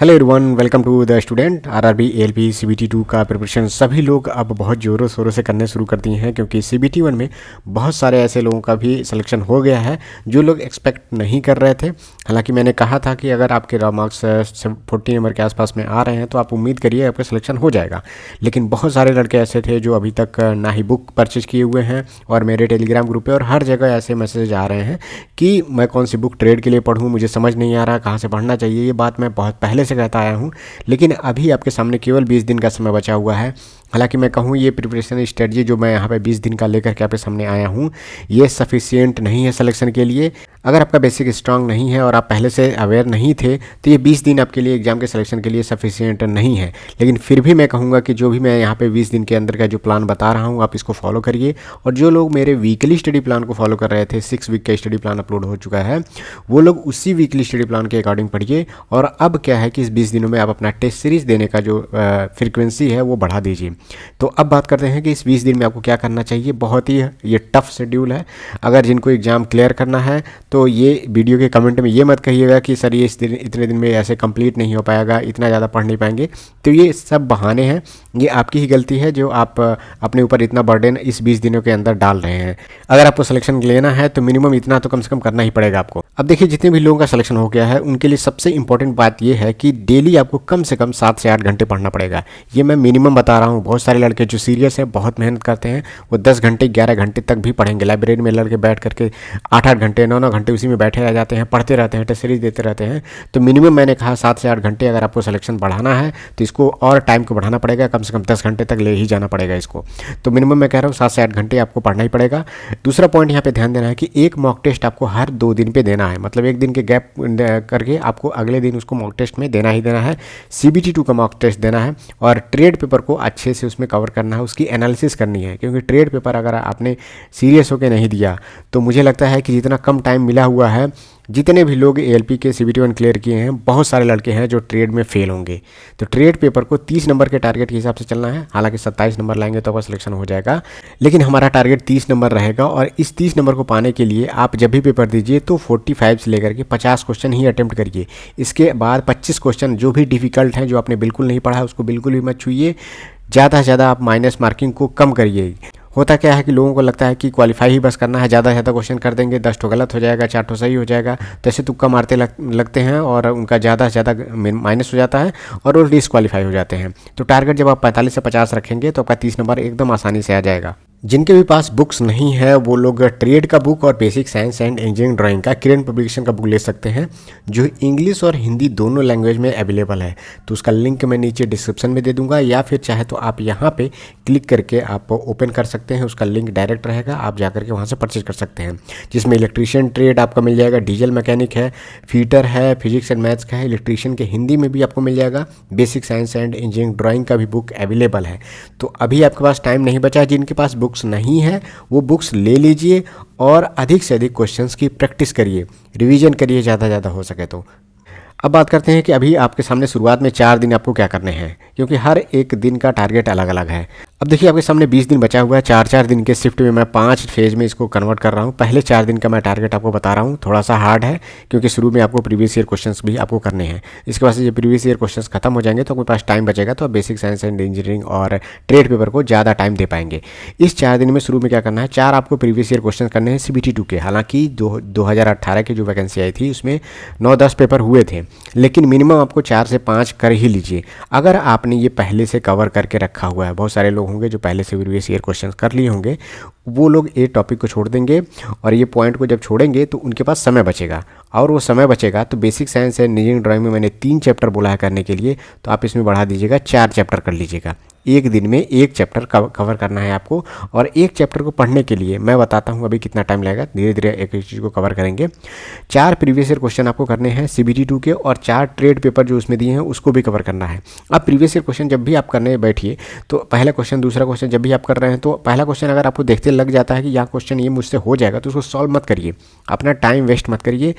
Hello everyone, welcome to the student. RRB ALP CBT 2 का preparation सभी लोग अब बहुत ज़ोरों शोरों से करने शुरू कर दिए हैं, क्योंकि सीबीटी 1 में बहुत सारे ऐसे लोगों का भी सिलेक्शन हो गया है जो लोग एक्सपेक्ट नहीं कर रहे थे। हालांकि मैंने कहा था कि अगर आपके रॉ मार्क्स 40 नंबर के आसपास में आ रहे हैं तो आप उम्मीद करिए आपका सिलेक्शन हो जाएगा। लेकिन बहुत सारे लड़के ऐसे थे जो अभी तक ना ही बुक परचेज किए हुए हैं, और मेरे टेलीग्राम ग्रुप पर और हर जगह ऐसे मैसेज आ रहे हैं कि मैं कौन सी बुक ट्रेड के लिए पढ़ूँ, मुझे समझ नहीं आ रहा कहाँ से पढ़ना चाहिए। ये बात मैं बहुत पहले से कहता आया हूँ, लेकिन अभी आपके सामने केवल 20 दिन का समय बचा हुआ है। हालांकि मैं कहूँ ये प्रिपरेशन स्ट्रेटजी जो मैं यहाँ पे 20 दिन का लेकर के आपके सामने आया हूँ, ये सफिशिएंट नहीं है सिलेक्शन के लिए। अगर आपका बेसिक स्ट्रांग नहीं है और आप पहले से अवेयर नहीं थे तो ये 20 दिन आपके लिए एग्जाम के सिलेक्शन के लिए सफिशिएंट नहीं है। लेकिन फिर भी मैं कहूँगा कि जो भी मैं यहाँ पे 20 दिन के अंदर का जो प्लान बता रहा हूँ आप इसको फॉलो करिए। और जो लोग मेरे वीकली स्टडी प्लान को फॉलो कर रहे थे, 6 वीक का स्टडी प्लान अपलोड हो चुका है, वो लोग उसी वीकली स्टडी प्लान के अकॉर्डिंग पढ़िए। और अब क्या है कि इस 20 दिनों में आप अपना टेस्ट सीरीज देने का जो फ्रीक्वेंसी है वो बढ़ा दीजिए। तो अब बात करते हैं कि इस 20 दिन में आपको क्या करना चाहिए। बहुत ही ये टफ शेड्यूल है। अगर जिनको एग्ज़ाम क्लियर करना है तो ये वीडियो के कमेंट में ये मत कहिएगा कि सर ये इतने दिन में ऐसे कंप्लीट नहीं हो पाएगा, इतना ज़्यादा पढ़ नहीं पाएंगे। तो ये सब बहाने हैं, ये आपकी ही गलती है जो आप अपने ऊपर इतना बर्डन इस 20 दिनों के अंदर डाल रहे हैं। अगर आपको सिलेक्शन लेना है तो मिनिमम इतना तो कम से कम करना ही पड़ेगा आपको। अब देखिए, जितने भी लोगों का सिलेक्शन हो गया है उनके लिए सबसे इंपॉर्टेंट बात यह है कि डेली आपको कम से कम 7 से 8 घंटे पढ़ना पड़ेगा। ये मैं मिनिमम बता रहा हूँ। बहुत सारे लड़के जो सीरियस हैं, बहुत मेहनत करते हैं, वो 10 घंटे 11 घंटे तक भी पढ़ेंगे। लाइब्रेरी में लड़के बैठ करके 8-8 घंटे 9-9 घंटे उसी में बैठे रह जाते हैं, पढ़ते रहते हैं, टेस्ट सीरीज देते रहते हैं। तो मिनिमम मैंने कहा 7 से 8 घंटे। अगर आपको सिलेक्शन बढ़ाना है तो इसको और टाइम को बढ़ाना पड़ेगा, कम से कम 10 घंटे तक ले ही जाना पड़ेगा इसको। तो मिनिमम मैं कह रहा हूँ 7 से 8 घंटे आपको पढ़ना ही पड़ेगा। दूसरा पॉइंट यहाँ पे ध्यान देना है कि एक मॉक टेस्ट आपको हर 2 दिन पे देना है। मतलब एक दिन के गैप करके आपको अगले दिन उसको मॉक टेस्ट में देना ही देना है। सीबीटी 2 का मॉक टेस्ट देना है और ट्रेड पेपर को अच्छे से उसमें कवर करना है, उसकी एनालिसिस करनी है। क्योंकि ट्रेड पेपर अगर आपने सीरियस होकर नहीं दिया तो मुझे लगता है कि जितना कम टाइम मिला हुआ है, जितने भी लोग एएलपी के सीबीटी 1 क्लियर किए हैं, बहुत सारे लड़के हैं जो ट्रेड में फेल होंगे। तो ट्रेड पेपर को 30 नंबर के टारगेट के हिसाब से चलना है। हालांकि 27 नंबर लाएंगे तो आपका सिलेक्शन हो जाएगा, लेकिन हमारा टारगेट 30 नंबर रहेगा। और इस 30 नंबर को पाने के लिए आप जब भी पेपर दीजिए तो 45 से लेकर के 50 क्वेश्चन ही अटेम्प्ट करिए। इसके बाद 25 क्वेश्चन जो भी डिफिकल्ट हैं, जो आपने बिल्कुल नहीं पढ़ा है, उसको बिल्कुल भी मत छूइए। ज़्यादा से ज़्यादा आप माइनस मार्किंग को कम करिए। होता क्या है कि लोगों को लगता है कि क्वालिफाई ही बस करना है, ज़्यादा से ज़्यादा क्वेश्चन कर देंगे, 10 ठो गलत हो जाएगा, 4 ठो सही हो जाएगा, तो ऐसे तुक्का मारते लगते हैं और उनका ज़्यादा से ज़्यादा माइनस हो जाता है और वो डिस्क्वालीफाई हो जाते हैं। तो टारगेट जब आप 45 से 50 रखेंगे तो आपका 30 नंबर एकदम आसानी से आ जाएगा। जिनके भी पास बुक्स नहीं है वो लोग ट्रेड का बुक और basic science and engineering drawing का किरण पब्लिकेशन का बुक ले सकते हैं, जो इंग्लिश और हिंदी दोनों लैंग्वेज में अवेलेबल है। तो उसका लिंक मैं नीचे डिस्क्रिप्शन में दे दूंगा, या फिर चाहे तो आप यहाँ पे क्लिक करके आप ओपन कर सकते हैं। उसका लिंक डायरेक्ट रहेगा, आप जा करके वहाँ से परचेज कर सकते हैं। जिसमें इलेक्ट्रीशियन ट्रेड आपका मिल जाएगा, डीजल मैकेनिक है, फीटर है, फिजिक्स एंड मैथ्स का है, इलेक्ट्रीशियन के हिंदी में भी आपको मिल जाएगा, basic science and engineering drawing का भी बुक अवेलेबल है। तो अभी आपके पास टाइम नहीं बचा। जिनके पास बुक्स नहीं है वो बुक्स ले लीजिए और अधिक से अधिक क्वेश्चंस की प्रैक्टिस करिए, रिवीजन करिए ज़्यादा ज़्यादा हो सके तो। अब बात करते हैं कि अभी आपके सामने शुरुआत में 4 दिन आपको क्या करने हैं, क्योंकि हर एक दिन का टारगेट अलग अलग है। अब देखिए, आपके सामने 20 दिन बचा हुआ है। 4-4 दिन के शिफ्ट में मैं 5 फेज में इसको कन्वर्ट कर रहा हूँ। पहले 4 दिन का मैं टारगेट आपको बता रहा हूँ। थोड़ा सा हार्ड है क्योंकि शुरू में आपको प्रीवियस ईयर क्वेश्चंस भी आपको करने हैं। इसके बाद से जब प्रीवियस ईयर क्वेश्चंस खत्म हो जाएंगे तो आपके पास टाइम बचेगा, तो आप बेसिक साइंस एंड इंजीनियरिंग और ट्रेड पेपर को ज़्यादा टाइम दे पाएंगे। इस 4 दिन में शुरू में क्या करना है, 4 आपको प्रीवियस ईयर क्वेश्चन करने हैं सीबीटी 2 के। हालांकि 2018 की जो वैकेंसी आई थी उसमें 9-10 पेपर हुए थे, लेकिन मिनिमम आपको 4 से 5 कर ही लीजिए। अगर आपने ये पहले से कवर करके रखा हुआ है, बहुत सारे लोग होंगे जो पहले से प्रीवियस ईयर क्वेश्चन कर लिए होंगे, वो लोग ये टॉपिक को छोड़ देंगे और ये पॉइंट को जब छोड़ेंगे तो उनके पास समय बचेगा। और वो समय बचेगा तो basic science and engineering drawing में मैंने 3 चैप्टर बोला है करने के लिए, तो आप इसमें बढ़ा दीजिएगा, 4 चैप्टर कर लीजिएगा। एक दिन में एक चैप्टर कवर करना है आपको। और एक चैप्टर को पढ़ने के लिए मैं बताता हूँ अभी कितना टाइम लगेगा, धीरे धीरे एक एक चीज़ को कवर करेंगे। 4 प्रीवियस ईयर क्वेश्चन आपको करने हैं सीबीटी 2 के, और 4 ट्रेड पेपर जो उसमें दिए हैं उसको भी कवर करना है। अब प्रीवियस ईयर क्वेश्चन जब भी आप करने बैठिए तो पहला क्वेश्चन, दूसरा क्वेश्चन जब भी आप कर रहे हैं तो पहला क्वेश्चन अगर आपको देखते लग जाता है कि यह क्वेश्चन ये मुझसे हो जाएगा, तो उसको सॉल्व मत करिए, अपना टाइम वेस्ट मत करिए।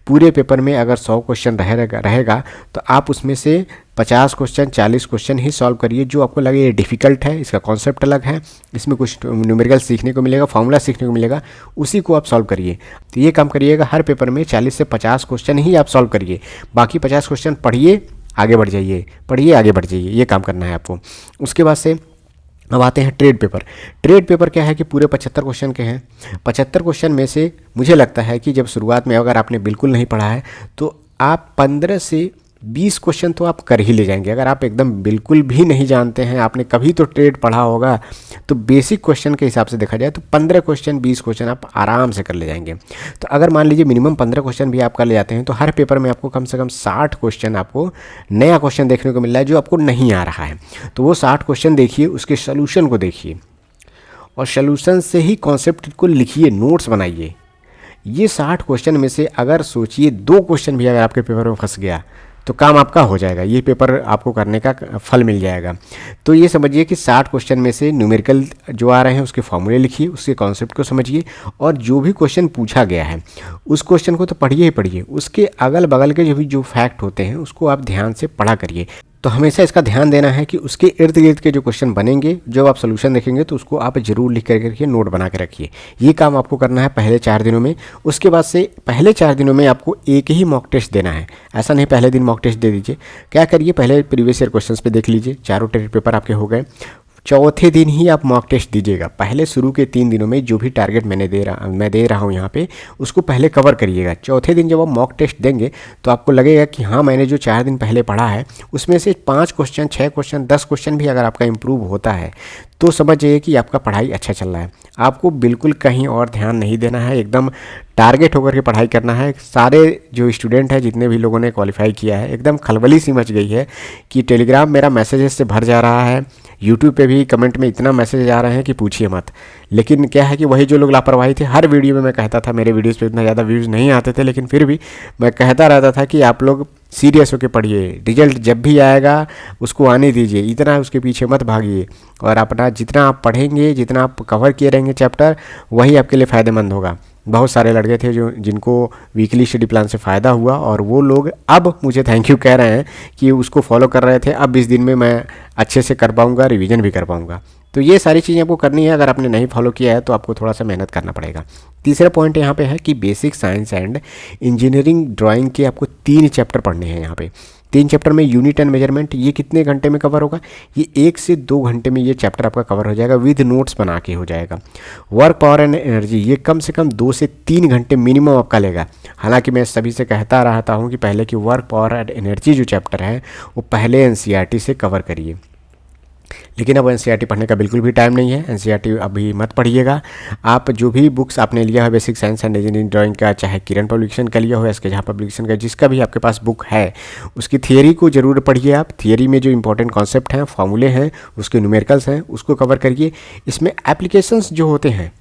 पूरे पेपर में अगर 100 क्वेश्चन रहेगा तो आप उसमें से 50 क्वेश्चन 40 क्वेश्चन ही सॉल्व करिए जो आपको लगे ये डिफ़िकल्ट है, इसका कॉन्सेप्ट अलग है, इसमें कुछ न्यूमेरिकल सीखने को मिलेगा, फार्मूला सीखने को मिलेगा, उसी को आप सॉल्व करिए। तो ये काम करिएगा, हर पेपर में 40 से 50 क्वेश्चन ही आप सॉल्व करिए, बाकी 50 क्वेश्चन पढ़िए आगे बढ़ जाइए, पढ़िए, आगे बढ़ जाइए, ये काम करना है आपको। उसके बाद से अब आते हैं ट्रेड पेपर। ट्रेड पेपर क्या है कि पूरे 75 क्वेश्चन के हैं। 75 क्वेश्चन में से मुझे लगता है कि जब शुरुआत में अगर आपने बिल्कुल नहीं पढ़ा है तो आप 15 से 20 क्वेश्चन तो आप कर ही ले जाएंगे। अगर आप एकदम बिल्कुल भी नहीं जानते हैं, आपने कभी तो ट्रेड पढ़ा होगा, तो बेसिक क्वेश्चन के हिसाब से देखा जाए तो 15 क्वेश्चन 20 क्वेश्चन आप आराम से कर ले जाएंगे। तो अगर मान लीजिए मिनिमम 15 क्वेश्चन भी आप कर ले जाते हैं तो हर पेपर में आपको कम से कम 60 क्वेश्चन आपको नया क्वेश्चन देखने को मिल रहा है जो आपको नहीं आ रहा है। तो वो 60 क्वेश्चन देखिए, उसके सोल्यूशन को देखिए और सोल्यूशन से ही कॉन्सेप्ट को लिखिए, नोट्स बनाइए। ये 60 क्वेश्चन में से अगर सोचिए 2 क्वेश्चन भी अगर आपके पेपर में फंस गया तो काम आपका हो जाएगा, ये पेपर आपको करने का फल मिल जाएगा। तो ये समझिए कि 60 क्वेश्चन में से न्यूमेरिकल जो आ रहे हैं उसके फॉर्मूले लिखिए, उसके कॉन्सेप्ट को समझिए और जो भी क्वेश्चन पूछा गया है उस क्वेश्चन को तो पढ़िए ही पढ़िए, उसके अगल बगल के जो फैक्ट होते हैं उसको आप ध्यान से पढ़ा करिए। तो हमेशा इसका ध्यान देना है कि उसके इर्द गिर्द के जो क्वेश्चन बनेंगे, जब आप सोल्यूशन देखेंगे तो उसको आप जरूर लिख करके रखिए, नोट बना के रखिए। ये काम आपको करना है पहले 4 दिनों में। उसके बाद से पहले 4 दिनों में आपको एक ही मॉक टेस्ट देना है, ऐसा नहीं पहले दिन मॉक टेस्ट दे दीजिए। क्या करिए, पहले प्रीवियस ईयर क्वेश्चंस पे देख लीजिए, चारों ट्रेड पेपर आपके हो गए। चौथे दिन ही आप मॉक टेस्ट दीजिएगा। पहले शुरू के 3 दिनों में जो भी टारगेट मैं दे रहा हूँ यहाँ पे, उसको पहले कवर करिएगा। चौथे दिन जब आप मॉक टेस्ट देंगे तो आपको लगेगा कि हाँ, मैंने जो 4 दिन पहले पढ़ा है उसमें से 5 क्वेश्चन, 6 क्वेश्चन, 10 क्वेश्चन भी अगर आपका इम्प्रूव होता है तो समझिए कि आपका पढ़ाई अच्छा चल रहा है। आपको बिल्कुल कहीं और ध्यान नहीं देना है, एकदम टारगेट होकर के पढ़ाई करना है। सारे जो स्टूडेंट हैं, जितने भी लोगों ने क्वालिफाई किया है, एकदम खलबली सी मच गई है कि टेलीग्राम मेरा मैसेजेस से भर जा रहा है, यूट्यूब पे भी कमेंट में इतना मैसेज आ रहे हैं कि पूछिए मत। लेकिन क्या है कि वही जो लोग लापरवाही थे, हर वीडियो में मैं कहता था, मेरे वीडियोस पे इतना ज़्यादा व्यूज़ नहीं आते थे, लेकिन फिर भी मैं कहता रहता था कि आप लोग सीरियस होकर पढ़िए, रिजल्ट जब भी आएगा उसको आने दीजिए, इतना उसके पीछे मत भागिए। और अपना जितना आप पढ़ेंगे, जितना आप कवर किए रहेंगे चैप्टर, वही आपके लिए फ़ायदेमंद होगा। बहुत सारे लड़के थे जिनको वीकली स्टडी प्लान से फ़ायदा हुआ और वो लोग अब मुझे थैंक यू कह रहे हैं कि उसको फॉलो कर रहे थे। अब 20 दिन में मैं अच्छे से कर पाऊँगा, रिवीजन भी कर पाऊँगा। तो ये सारी चीज़ें आपको करनी है। अगर आपने नहीं फॉलो किया है तो आपको थोड़ा सा मेहनत करना पड़ेगा। तीसरा पॉइंट यहाँ पे है कि basic science and engineering drawing के आपको 3 चैप्टर पढ़ने हैं। यहाँ पे 3 चैप्टर में यूनिट एंड मेजरमेंट, ये कितने घंटे में कवर होगा? ये 1 से 2 घंटे में ये चैप्टर आपका कवर हो जाएगा, विद नोट्स बना के हो जाएगा। वर्क पावर एंड एनर्जी, ये कम से कम 2 से 3 घंटे मिनिमम आपका लेगा। हालांकि मैं सभी से कहता रहता हूँ कि पहले की वर्क पावर एंड एनर्जी जो चैप्टर है वो पहले एनसीईआरटी से कवर करिए, लेकिन अब एनसीईआरटी पढ़ने का बिल्कुल भी टाइम नहीं है। एनसीईआरटी अभी मत पढ़िएगा। आप जो भी बुक्स आपने लिया है basic science and engineering drawing का, चाहे किरण पब्लिकेशन का लिया हो, एसके झा पब्लिकेशन का, जिसका भी आपके पास बुक है, उसकी थियरी को जरूर पढ़िए। आप थियरी में जो इंपॉर्टेंट कॉन्सेप्ट हैं, फॉर्मूले हैं, उसके न्यूमेरिकल्स हैं, उसको कवर करिए। इसमें एप्लीकेशंस जो होते हैं,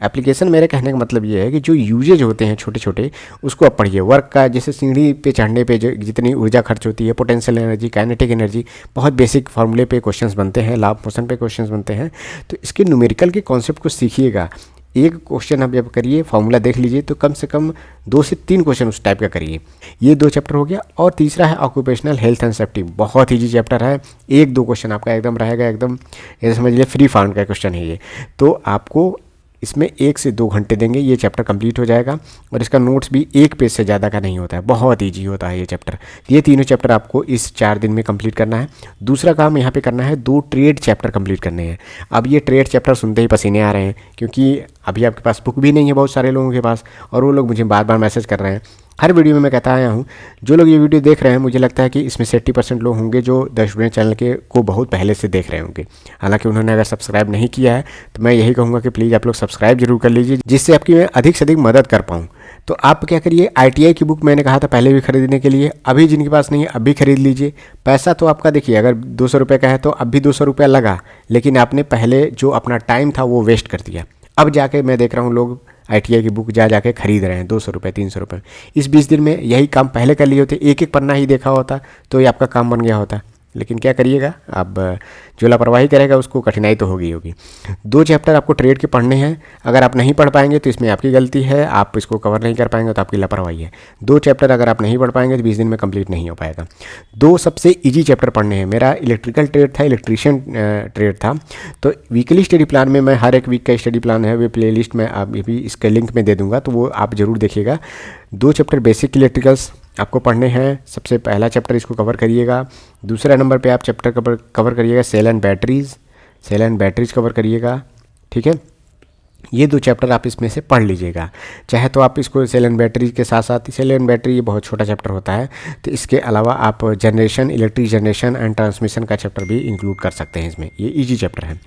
एप्लीकेशन मेरे कहने का मतलब ये है कि जो यूजेज होते हैं छोटे छोटे, उसको आप पढ़िए। वर्क का, जैसे सीढ़ी पे चढ़ने पे जितनी ऊर्जा खर्च होती है, पोटेंशियल एनर्जी, काइनेटिक एनर्जी, बहुत बेसिक फार्मूले पे क्वेश्चंस बनते हैं, लाभ मोशन पे क्वेश्चंस बनते हैं। तो इसके न्यूमेरिकल के कॉन्सेप्ट को सीखिएगा। एक क्वेश्चन आप जब करिए, फार्मूला देख लीजिए, तो कम से कम 2 से 3 क्वेश्चन उस टाइप का करिए। ये 2 चैप्टर हो गया। और तीसरा है ऑक्यूपेशनल हेल्थ एंड सेफ्टी, बहुत ईजी चैप्टर है। 1-2 क्वेश्चन आपका एकदम रहेगा, एकदम ये समझ लीजिए फ्री फॉर्म का क्वेश्चन है ये। तो आपको इसमें 1 से 2 घंटे देंगे, ये चैप्टर कंप्लीट हो जाएगा। और इसका नोट्स भी 1 पेज से ज़्यादा का नहीं होता है, बहुत ईजी होता है ये चैप्टर। ये तीनों चैप्टर आपको इस 4 दिन में कंप्लीट करना है। दूसरा काम यहाँ पे करना है, 2 ट्रेड चैप्टर कंप्लीट करने हैं। अब ये ट्रेड चैप्टर सुनते ही पसीने आ रहे हैं, क्योंकि अभी आपके पास बुक भी नहीं है बहुत सारे लोगों के पास, और वो लोग मुझे बार बार मैसेज कर रहे हैं। हर वीडियो में मैं कहता आया हूँ, जो लोग ये वीडियो देख रहे हैं, मुझे लगता है कि इसमें 80% लोग होंगे जो द स्टूडेंट चैनल के को बहुत पहले से देख रहे होंगे। हालांकि उन्होंने अगर सब्सक्राइब नहीं किया है तो मैं यही कहूँगा कि प्लीज़ आप लोग सब्सक्राइब जरूर कर लीजिए, जिससे आपकी मैं अधिक से अधिक मदद कर पाऊँ। तो आप क्या करिए, ITI की बुक मैंने कहा था पहले भी खरीदने के लिए, अभी जिनके पास नहीं है अब भी खरीद लीजिए। पैसा तो आपका देखिए, अगर 200 रुपये का है तो अब भी 200 रुपया लगा, लेकिन आपने पहले जो अपना टाइम था वो वेस्ट कर दिया। अब जाके मैं देख रहा हूँ लोग ITI की बुक जाके खरीद रहे हैं 200 रुपये, 300 रुपये। इस 20 दिन में यही काम पहले कर लिए होते, एक एक पन्ना ही देखा होता तो ये आपका काम बन गया होता। लेकिन क्या करिएगा, अब जो लापरवाही करेगा उसको कठिनाई तो होगी। 2 चैप्टर आपको ट्रेड के पढ़ने हैं। अगर आप नहीं पढ़ पाएंगे तो इसमें आपकी गलती है, आप इसको कवर नहीं कर पाएंगे तो आपकी लापरवाही है। 2 चैप्टर अगर आप नहीं पढ़ पाएंगे तो 20 दिन में कंप्लीट नहीं हो पाएगा। 2 सबसे इजी चैप्टर पढ़ने हैं। मेरा इलेक्ट्रिकल ट्रेड था, इलेक्ट्रीशियन ट्रेड था। तो वीकली स्टडी प्लान में मैं हर एक वीक का स्टडी प्लान है, वे प्लेलिस्ट में आप भी इसके लिंक में दे दूँगा, तो वो आप ज़रूर देखिएगा। 2 चैप्टर बेसिक इलेक्ट्रिकल्स, आपको पढ़ने हैं। सबसे पहला चैप्टर इसको कवर करिएगा। दूसरा नंबर पे आप चैप्टर कवर करिएगा सेल एंड बैटरीज कवर करिएगा। ठीक है, ये 2 चैप्टर आप इसमें से पढ़ लीजिएगा। चाहे तो आप इसको सेल एंड बैटरी के साथ साथ, सेल एंड बैटरी ये बहुत छोटा चैप्टर होता है, तो इसके अलावा आप इलेक्ट्रिक जनरेशन एंड ट्रांसमिशन का चैप्टर भी इंक्लूड कर सकते हैं इसमें। ये इजी चैप्टर है।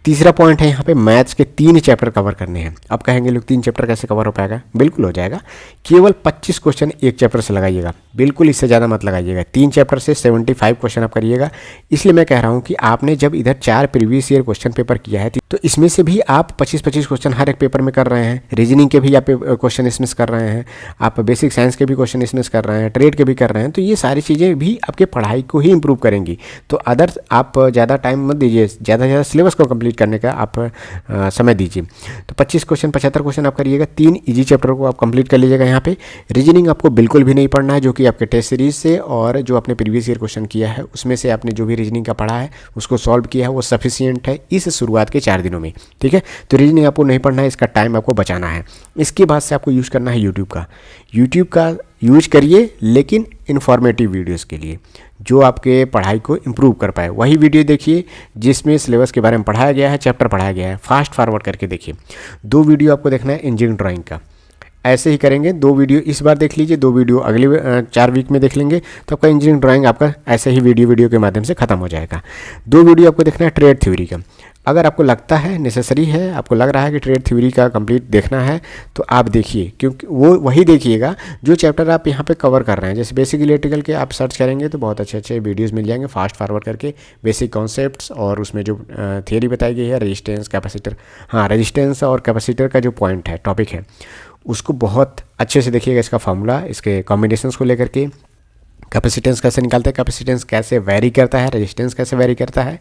तीसरा पॉइंट है यहाँ पे मैथ्स के 3 चैप्टर कवर करने हैं। अब कहेंगे लोग 3 चैप्टर कैसे कवर हो पाएगा? बिल्कुल हो जाएगा। केवल 25 क्वेश्चन एक चैप्टर से लगाइएगा, बिल्कुल इससे ज़्यादा मत लगाइएगा। 3 चैप्टर से 75 क्वेश्चन आप करिएगा। इसलिए मैं कह रहा हूँ कि आपने जब इधर 4 प्रीवियस ईयर क्वेश्चन पेपर किया है तो इसमें से भी आप 25-25 क्वेश्चन हर एक पेपर में कर रहे हैं। रीजनिंग के भी आप क्वेश्चन इसमें कर रहे हैं, आप बेसिक साइंस के भी क्वेश्चन इसमें कर रहे हैं, ट्रेड के भी कर रहे हैं। तो ये सारी चीज़ें भी आपके पढ़ाई को ही इंप्रूव करेंगी। तो अदर आप ज़्यादा टाइम मत दीजिए, ज़्यादा से ज़्यादा सिलेबस को कंप्लीट करने का आप समय दीजिए। तो 25 क्वेश्चन 75 क्वेश्चन आप करिएगा। 3 इजी चैप्टर को आप कंप्लीट कर लीजिएगा। यहाँ पे रीजनिंग आपको बिल्कुल भी नहीं पढ़ना है, जो कि आपके टेस्ट सीरीज से और जो आपने प्रीवियस ईयर क्वेश्चन किया है उसमें से आपने जो भी रीजनिंग का पढ़ा है उसको सॉल्व किया है, वो सफिशिएंट है इस शुरुआत के 4 दिनों में। ठीक है, तो रीजनिंग आपको नहीं पढ़ना है, इसका टाइम आपको बचाना है। इसके बाद से आपको यूज़ करना है यूट्यूब का यूज करिए, लेकिन इन्फॉर्मेटिव वीडियोस के लिए जो आपके पढ़ाई को इम्प्रूव कर पाए वही वीडियो देखिए जिसमें सिलेबस के बारे में पढ़ाया गया है, चैप्टर पढ़ाया गया है। फास्ट फॉरवर्ड करके देखिए। 2 वीडियो आपको देखना है इंजीनियरिंग ड्राइंग का। ऐसे ही करेंगे, 2 वीडियो इस बार देख लीजिए, 2 वीडियो अगले 4 वीक में देख लेंगे, तो आपका इंजीनियरिंग ड्राइंग आपका ऐसे ही वीडियो के माध्यम से खत्म हो जाएगा। 2 वीडियो आपको देखना है ट्रेड थ्योरी का। अगर आपको लगता है नेसेसरी है, आपको लग रहा है कि ट्रेड थ्योरी का कंप्लीट देखना है, तो आप देखिए, क्योंकि वो वही देखिएगा जो चैप्टर आप यहाँ पे कवर कर रहे हैं। जैसे बेसिक इलेक्ट्रिकल के आप सर्च करेंगे तो बहुत अच्छे वीडियोस मिल जाएंगे फास्ट फॉरवर्ड करके, बेसिक कॉन्सेप्ट्स और उसमें जो थियरी बताई गई है, रेजिस्टेंस कैपेसिटर, हाँ रेजिस्टेंस और कैपेसिटर का जो पॉइंट है, टॉपिक है, उसको बहुत अच्छे से देखिएगा। इसका फार्मूला, इसके कॉम्बिनेशंस को लेकर के, कैपेसिटेंस कैसे निकालते हैं, कैपेसिटेंस कैसे वैरी करता है, रेजिस्टेंस कैसे वैरी करता है।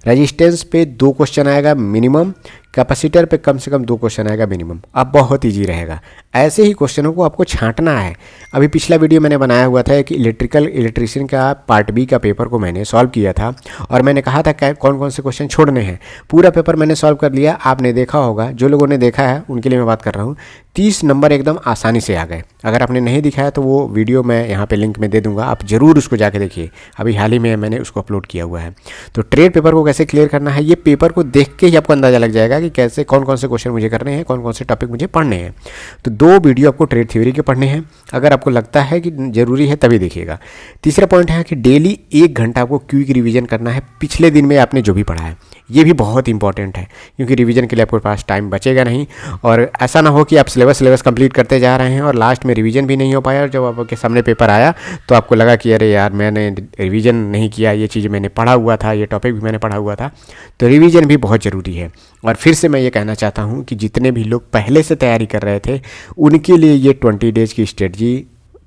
रेजिस्टेंस पे 2 क्वेश्चन आएगा मिनिमम, कैपेसिटर पे कम से कम 2 क्वेश्चन आएगा मिनिमम। अब बहुत इजी रहेगा। ऐसे ही क्वेश्चनों को आपको छांटना है। अभी पिछला वीडियो मैंने बनाया हुआ था कि इलेक्ट्रीशियन का पार्ट बी का पेपर को मैंने सॉल्व किया था और मैंने कहा था कौन कौन से क्वेश्चन छोड़ने हैं। पूरा पेपर मैंने सॉल्व कर लिया, आपने देखा होगा। जो लोगों ने देखा है उनके लिए मैं बात कर रहा हूँ। 30 नंबर एकदम आसानी से आ गए। अगर आपने नहीं दिखाया तो वो वीडियो मैं यहाँ पे लिंक में दे दूँगा, आप ज़रूर उसको जाके देखिए। अभी हाल ही में मैंने उसको अपलोड किया हुआ है। तो ट्रेड पेपर को कैसे क्लियर करना है, ये पेपर को देख के ही आपको अंदाज़ा लग जाएगा कि कैसे कौन कौन से क्वेश्चन मुझे करने हैं, कौन कौन से टॉपिक मुझे पढ़ने हैं। तो 2 वीडियो आपको ट्रेड थ्योरी के पढ़ने हैं। अगर आपको लगता है कि ज़रूरी है तभी देखिएगा। तीसरा पॉइंट है कि डेली 1 घंटा आपको क्विक रिवीजन करना है पिछले दिन में आपने जो भी पढ़ा है। ये भी बहुत इंपॉर्टेंट है, क्योंकि रिवीजन के लिए आपके पास टाइम बचेगा नहीं। और ऐसा ना हो कि आप सिलेबस कंप्लीट करते जा रहे हैं और लास्ट में रिवीजन भी नहीं हो पाया और जब आपके सामने पेपर आया तो आपको लगा कि अरे यार मैंने रिवीजन नहीं किया, ये चीज़ मैंने पढ़ा हुआ था, ये टॉपिक भी मैंने पढ़ा हुआ था। तो रिवीजन भी बहुत ज़रूरी है। और फिर से मैं ये कहना चाहता हूँ कि जितने भी लोग पहले से तैयारी कर रहे थे उनके लिए ये 20 डेज़ की स्ट्रेटजी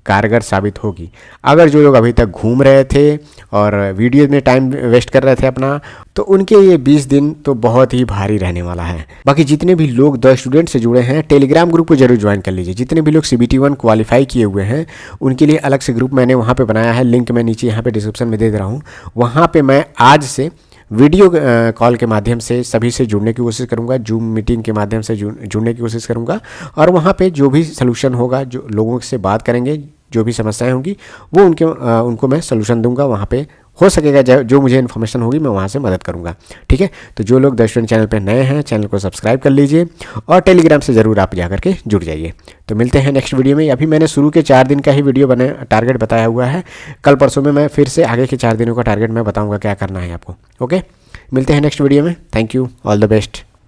कारगर साबित होगी। अगर जो लोग अभी तक घूम रहे थे और वीडियो में टाइम वेस्ट कर रहे थे अपना, तो उनके ये 20 दिन तो बहुत ही भारी रहने वाला है। बाकी जितने भी लोग द स्टूडेंट से जुड़े हैं, टेलीग्राम ग्रुप को जरूर ज्वाइन कर लीजिए। जितने भी लोग CBT 1 क्वालिफाई किए हुए हैं उनके लिए अलग से ग्रुप मैंने वहाँ पे बनाया है, लिंक मैं नीचे यहाँ पे डिस्क्रिप्शन में दे रहा हूँ। वहाँ पे मैं आज से वीडियो कॉल के माध्यम से सभी से जुड़ने की कोशिश करूंगा, जूम मीटिंग के माध्यम से जुड़ने की कोशिश करूंगा। और वहाँ पे जो भी सलूशन होगा, जो लोगों से बात करेंगे, जो भी समस्याएं होंगी वो उनको मैं सलूशन दूंगा। वहाँ पे हो सकेगा जो मुझे इन्फॉर्मेशन होगी मैं वहाँ से मदद करूँगा। ठीक है, तो जो लोग द स्टूडेंट चैनल पे नए हैं, चैनल को सब्सक्राइब कर लीजिए और टेलीग्राम से ज़रूर आप जा करके जुड़ जाइए। तो मिलते हैं नेक्स्ट वीडियो में। अभी मैंने शुरू के 4 दिन का ही वीडियो टारगेट बताया हुआ है। कल परसों में मैं फिर से आगे के 4 दिनों का टारगेट मैं बताऊँगा क्या करना है आपको। ओके, मिलते हैं नेक्स्ट वीडियो में। Thank you, all the best.